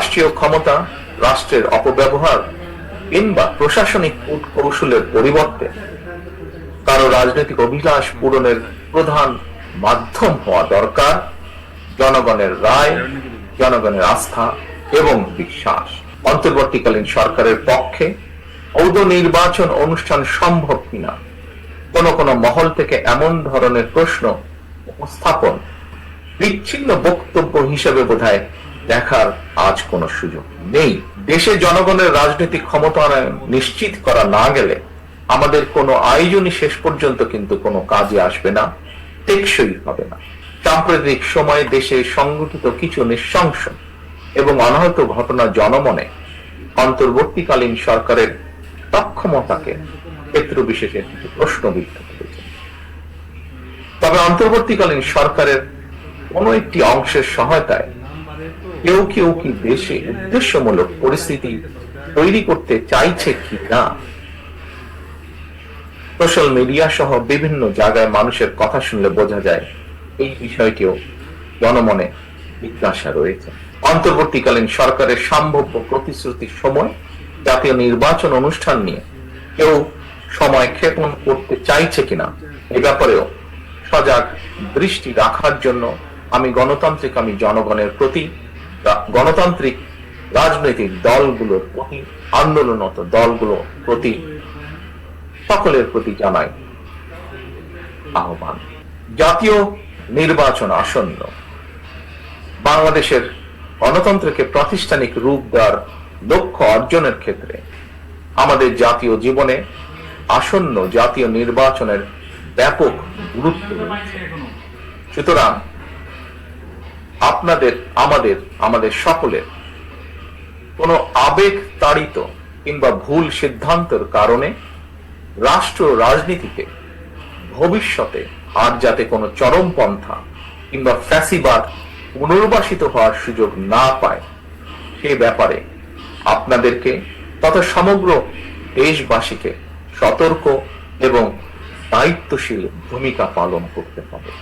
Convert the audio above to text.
রাষ্ট্রীয় ক্ষমতা, রাষ্ট্রের অপব্যবহার কিংবা প্রশাসনিক কৌশলের পরিবর্তে কারো রাজনৈতিক অভিলাষ পূরণের প্রধান মাধ্যম হওয়া দরকার জনগণের রায়, জনগণের আস্থা এবং বিশ্বাস। অন্তর্বর্তীকালীন সরকারের পক্ষে অবৈধ নির্বাচন অনুষ্ঠান সম্ভব কিনা কোন কোন মহল থেকে এমন ধরনের প্রশ্ন উপস্থাপন বিচ্ছিন্ন বক্তব্য হিসেবে বোধহয় দেখার আজ কোনো সুযোগ নেই। দেশে জনগণের রাজনৈতিক ক্ষমতায়ন নিশ্চিত করা না গেলে আমাদের কোনো আয়োজনই শেষ পর্যন্ত কিন্তু কোনো কাজে আসবে না, টেকসই হবে না। সাম্প্রতিক সময়ে দেশে সংঘটিত কিছু নৃশংস এবং অনাহত ঘটনা জনমনে অন্তর্বর্তীকালীন সরকারের সক্ষমতাকে ক্ষেত্র বিশেষে কিছু প্রশ্নবিদ্ধ করেছে। তবে অন্তর্বর্তীকালীন সরকারের কোন একটি অংশের সহায়তায় কেউ কেউ কি দেশে উদ্দেশ্যমূলক পরিস্থিতি তৈরি করতে চাইছে কি না, সোশ্যাল মিডিয়া সহ বিভিন্ন জায়গায় মানুষের কথা শুনলে বোঝা যায় এই বিষয়টিও জনমনে জিজ্ঞাসা রয়েছে। অন্তর্বর্তীকালীন সরকারের সম্ভাব্য প্রতিশ্রুতির সময় জাতীয় নির্বাচন অনুষ্ঠান নিয়ে কেউ সময় ক্ষেপণ করতে চাইছে কিনা এ ব্যাপারেও সজাগ দৃষ্টি রাখার জন্য আমি জনগণের প্রতি, গণতান্ত্রিক রাজনৈতিক দলগুলোর প্রতি, আন্দোলনরত দলগুলোর প্রতি, সকলের প্রতি জানাই আহ্বান। জাতীয় নির্বাচন আসন্ন। বাংলাদেশের গণতন্ত্রকে প্রাতিষ্ঠানিক রূপ দেওয়ার লক্ষ্য অর্জনের ক্ষেত্রে আমাদের জাতীয় জীবনে আসন্ন জাতীয় নির্বাচনের ব্যাপক গুরুত্ব রয়েছে। সুতরাং আমাদের সকলের কোন আবেগ তাড়িত কিংবা ভুল সিদ্ধান্তের কারণে রাষ্ট্র রাজনীতিতে ভবিষ্যতে আর যাতে কোনো চরমপন্থা কিংবা ফ্যাসিবাদ পুনর্বাসিত হওয়ার সুযোগ না পায় সে ব্যাপারে আপনাদেরকে তথা সমগ্র দেশবাসীকে সতর্ক এবং দায়িত্বশীল ভূমিকা পালন করতে হবে।